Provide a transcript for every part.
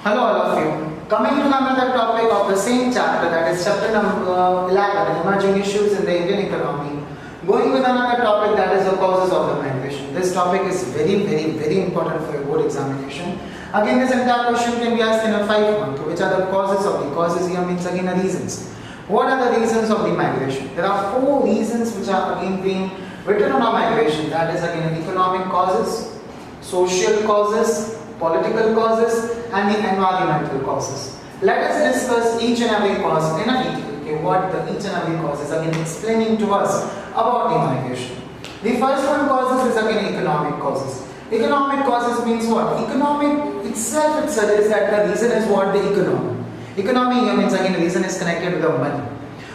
Hello all of you. Coming to another topic of the same chapter, that is chapter number 11, Emerging Issues in the Indian Economy. Going with another topic, that is the causes of the migration. This topic is very important for your board examination. Again, this entire question can be asked in a 5 month. Which are the causes of the causes here means again the reasons. What are the reasons of the migration? There are 4 reasons which are again being written on our migration. That is again economic causes, social causes, political causes and the environmental causes. Let us discuss each and every cause in a detail. Okay, what each and every cause is again explaining to us about the migration. The first one causes is again economic causes. Economic causes means what? Economic itself is that the reason is what? The economy. Economy here means again the reason is connected with the money.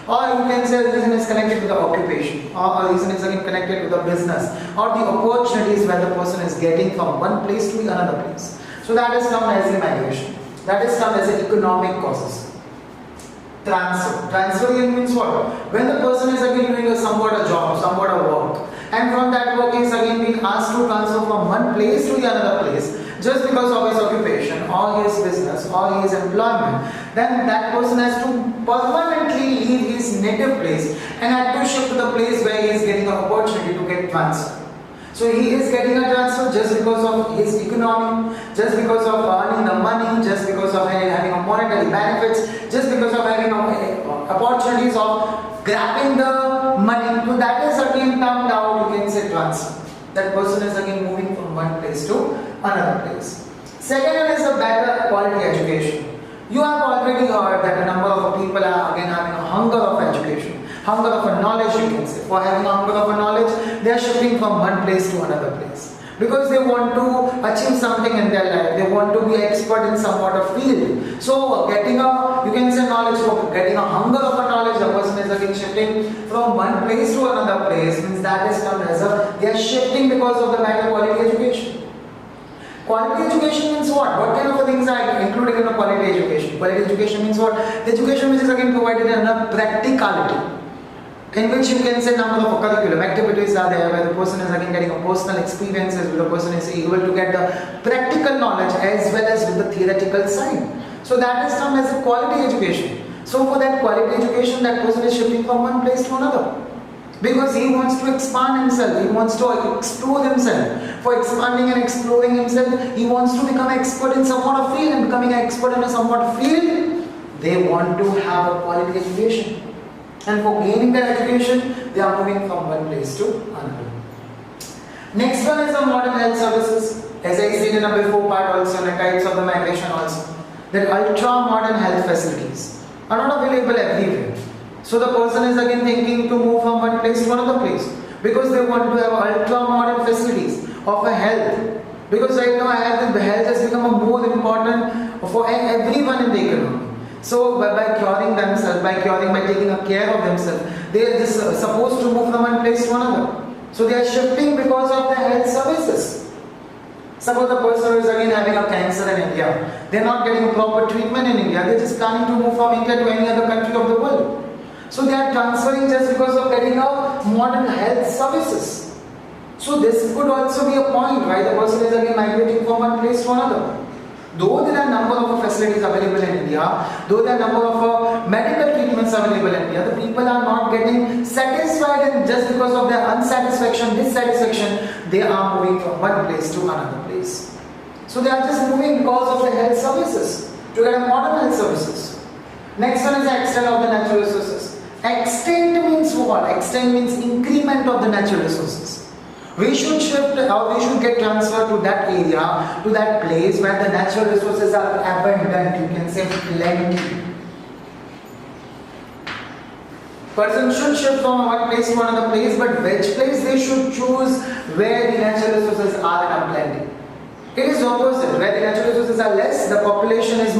Or you can say the reason is connected with the occupation, or the reason is again connected with the business, or the opportunities where the person is getting from one place to another place. So that is termed as the migration. That is termed as the economic causes. Transfer here means what? When the person is again doing somewhat a job, somewhat a work, and from that work is again being asked to transfer from one place to the another place, just because of his occupation or his business or his employment, then that person has to permanently leave his native place and had to shift to the place where he is getting an opportunity to get transferred. So he is getting a transfer just because of his economy, just because of earning the money, just because of having a monetary benefits, just because of having opportunities of grabbing the money. So that is again termed out, you can say transfer. That person is again moving from one place to another place. Second one is a better quality education. You have already heard that a number of people are again having a hunger of education, hunger of a knowledge, you can say. For having a hunger of a knowledge, they are shifting from one place to another place. Because they want to achieve something in their life, they want to be expert in somewhat of field. So getting a, you can say knowledge, getting a hunger of a knowledge, the person is again shifting from one place to another place, means that is termed as a, they are shifting because of the better quality education. Quality education means what? What kind of things are included in a quality education? Quality education means what? The education which is again provided in a practicality, in which you can say number of curriculum activities are there, where the person is again getting a personal experiences, where the person is able to get the practical knowledge as well as with the theoretical side. So that is termed as a quality education. So for that quality education, that person is shifting from one place to another, because he wants to expand himself, he wants to explore himself. For expanding and exploring himself, he wants to become an expert in somewhat of field, and becoming an expert in a somewhat of field, they want to have a quality education. And for gaining that education, they are moving from one place to another. Next one is the modern health services. As I said in a before part also, the types of the migration also, that ultra modern health facilities are not available everywhere. So the person is again thinking to move from one place to another place, because they want to have ultra modern facilities of a health. Because right now health has become a more important for everyone in the economy. So by curing themselves, by taking care of themselves, they are just supposed to move from one place to another. So they are shifting because of the health services. Suppose the person is again having a cancer in India, they are not getting a proper treatment in India, they are just planning to move from India to any other country of the world. So they are transferring just because of getting a modern health services. So this could also be a point why the person is again migrating from one place to another. Though there are number of facilities available in India, though there are number of medical treatments available in India, the people are not getting satisfied, and just because of their dissatisfaction, they are moving from one place to another place. So they are just moving because of the health services, to get a modern health services. Next one is the extent of the natural resources. Extent means what? Extent means increment of the natural resources. We should shift, or we should get transferred to that area, to that place where the natural resources are abundant, you can say plenty. Person should shift from one place to another place, but which place they should choose where the natural resources are in plenty. It is opposite. Where the natural resources are less, the population is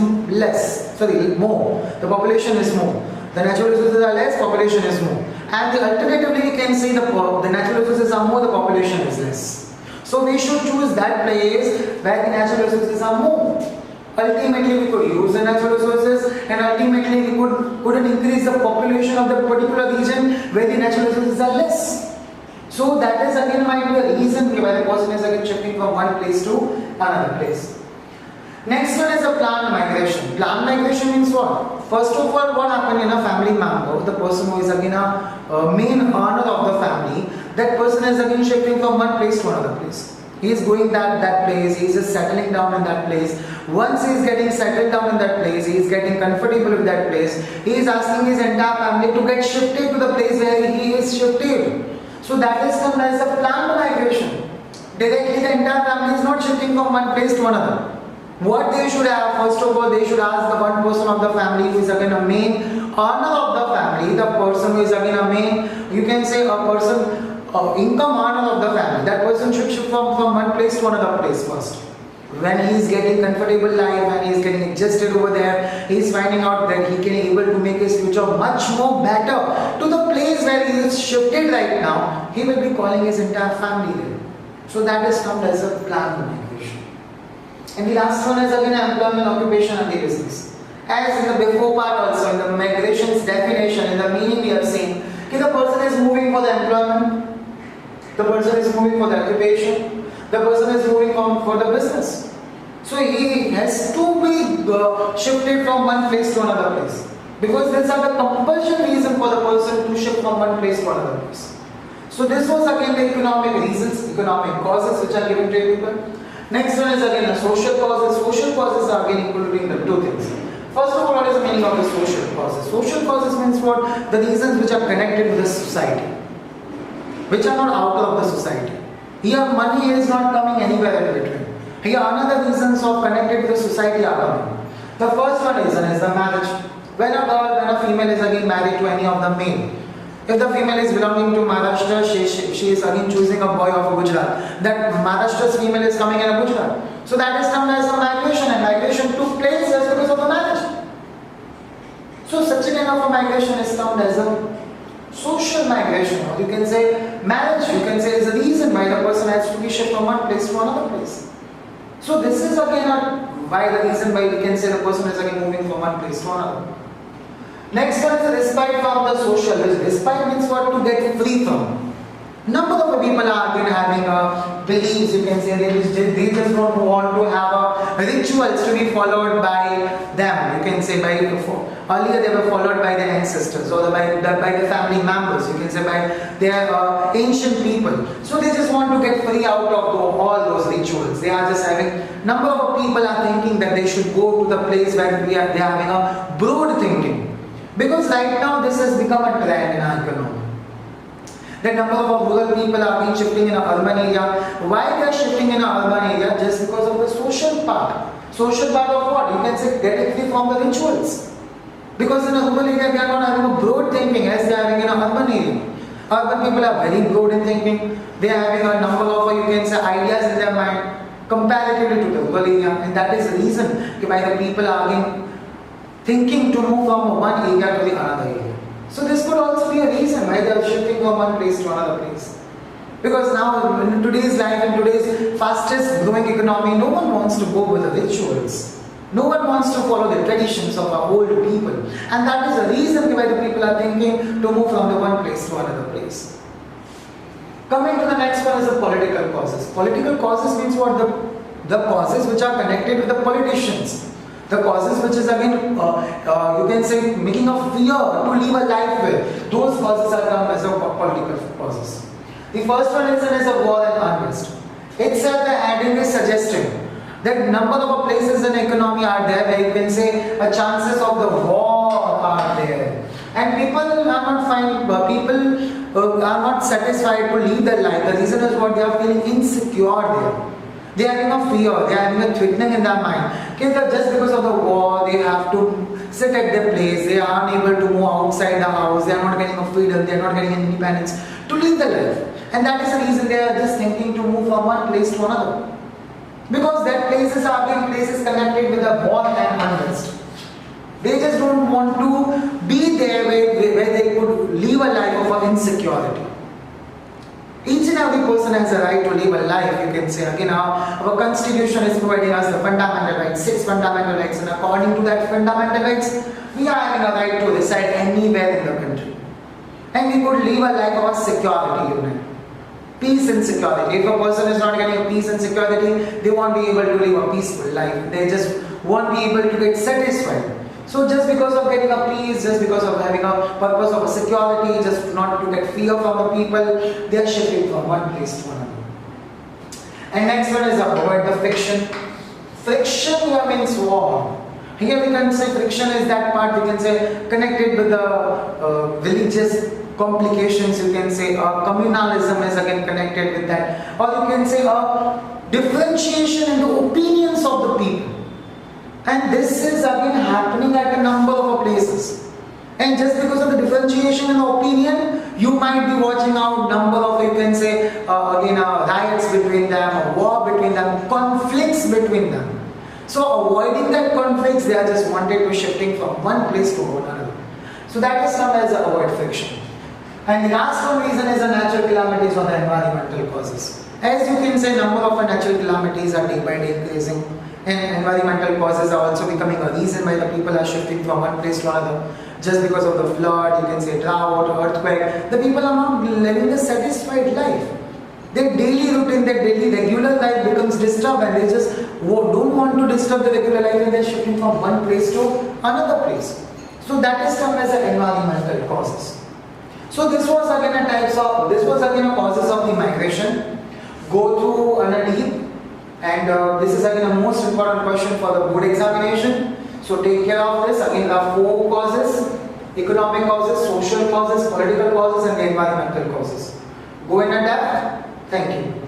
more. The population is more. The natural resources are less, population is more. And alternatively, we can say the natural resources are more, the population is less. So we should choose that place where the natural resources are more. Ultimately, we could use the natural resources, and ultimately we couldn't increase the population of the particular region where the natural resources are less. So that is again might be a reason why the person is again shifting from one place to another place. Next one is a planned migration. Planned migration means what? First of all, what happened in a family member, the person who is again a main earner of the family, that person is again shifting from one place to another place. He is going that place, he is just settling down in that place. Once he is getting settled down in that place, he is getting comfortable with that place, he is asking his entire family to get shifted to the place where he is shifted. So that is termed as a planned migration. Directly the entire family is not shifting from one place to another. What they should have, first of all, they should ask the one person of the family who is again a main earner of the family, the person who is again a main, you can say a person, income earner of the family. That person should shift from one place to another place first. When he is getting comfortable life, when he is getting adjusted over there, he is finding out that he can able to make his future much more better to the place where he is shifted right now, he will be calling his entire family there. So that is termed as a planned migration. And the last one is again employment, occupation and the business. As in the before part also, in the migration's definition, in the meaning we have seen, the person is moving for the employment, the person is moving for the occupation, the person is moving for the business. So he has to be shifted from one place to another place. Because these are the compulsion reason for the person to shift from one place to another place. So this was again the economic reasons, economic causes which are given to people. Next one is again the social causes. Social causes are again including the two things. First of all, what is the meaning of the social causes? Social causes means what? The reasons which are connected with the society, which are not out of the society. Here money is not coming anywhere in between. Here another reasons of connected with the society are coming. The first one reason is the marriage. When a female is again married to any of the male, if the female is belonging to Maharashtra, she is again choosing a boy of Gujarat. That Maharashtra's female is coming in a Gujarat. So that is termed as a migration, and migration took place just because of the marriage. So such a kind of a migration is termed as a social migration, or you can say marriage, you can say is the reason why the person has to be shifted from one place to another place. So this is again why the reason why we can say the person is again moving from one place to another. Next one is the respite from the social. Respite means what? To get free from. Number of people are again having beliefs, you can say they just don't want to have rituals to be followed by them. You can say earlier they were followed by their ancestors or by the family members. You can say by their ancient people. So they just want to get free out of all those rituals. They are just having, number of people are thinking that they should go to the place where they are having a broad thinking. Because right now this has become a trend in our economy. The number of rural people are being shifting in an urban area. Why they are shifting in an urban area? Just because of the social part. Social part of what? You can say getting free from the rituals. Because in a rural area they are not having a broad thinking as they are having in an urban area. Urban people are very broad in thinking. They are having a number of, you can say, ideas in their mind comparatively to the rural area. And that is the reason why the people are again thinking to move from one area to the another area. So this could also be a reason why they are shifting from one place to another place. Because now in today's life, in today's fastest growing economy, no one wants to go with the rituals. No one wants to follow the traditions of our old people. And that is the reason why the people are thinking to move from the one place to another place. Coming to the next one is the political causes. Political causes means what? The causes which are connected with the politicians. The causes which is again, you can say, making a fear to live a life with. Those causes are termed as a political causes. The first one is a war and unrest. Itself the heading is suggesting that number of places in the economy are there where you can say chances of the war are there. And people are not satisfied to live their life. The reason is what? They are feeling insecure there. They are having a fear, they are having a threatening in their mind. Okay, just because of the war, they have to sit at their place, they are unable to move outside the house, they are not getting a freedom, they are not getting an independence to live their life. And that is the reason they are just thinking to move from one place to another. Because that places are being places connected with the war and unrest. They just don't want to be there where they could live a life of insecurity. Each and every person has a right to live a life, you can say. Again, our constitution is providing us the fundamental rights, 6 fundamental rights, and according to that fundamental rights, we are having a right to reside anywhere in the country. And we could live a life of security, you know. Peace and security. If a person is not getting peace and security, they won't be able to live a peaceful life. They just won't be able to get satisfied. So just because of getting a peace, just because of having a purpose of a security, just not to get fear from the people, they are shifting from one place to another. And next one is avoid the friction. Friction here means war. Here we can say friction is that part, we can say, connected with the religious complications, you can say communalism is again connected with that, or you can say a differentiation in the opinions of the people, and this is again happening at a number of places. And just because of the differentiation in opinion, you might be watching out number of, you can say riots between them, or war between them, conflicts between them. So avoiding that conflicts, they are just wanted to shifting from one place to another. So that is known as avoid friction. And the last one reason is the natural calamities or the environmental causes. As you can say, number of natural calamities are day by day increasing, and environmental causes are also becoming a reason why the people are shifting from one place to another. Just because of the flood, you can say drought, earthquake, the people are not living a satisfied life. Their daily routine, their daily regular life becomes disturbed, and they just don't want to disturb the regular life, and they are shifting from one place to another place. So that is termed as the environmental causes. So this was again a causes of the migration. Go through deep, and this is again a most important question for the board examination. So take care of this. Again, there are 4 causes: economic causes, social causes, political causes, and the environmental causes. Go in depth. Thank you.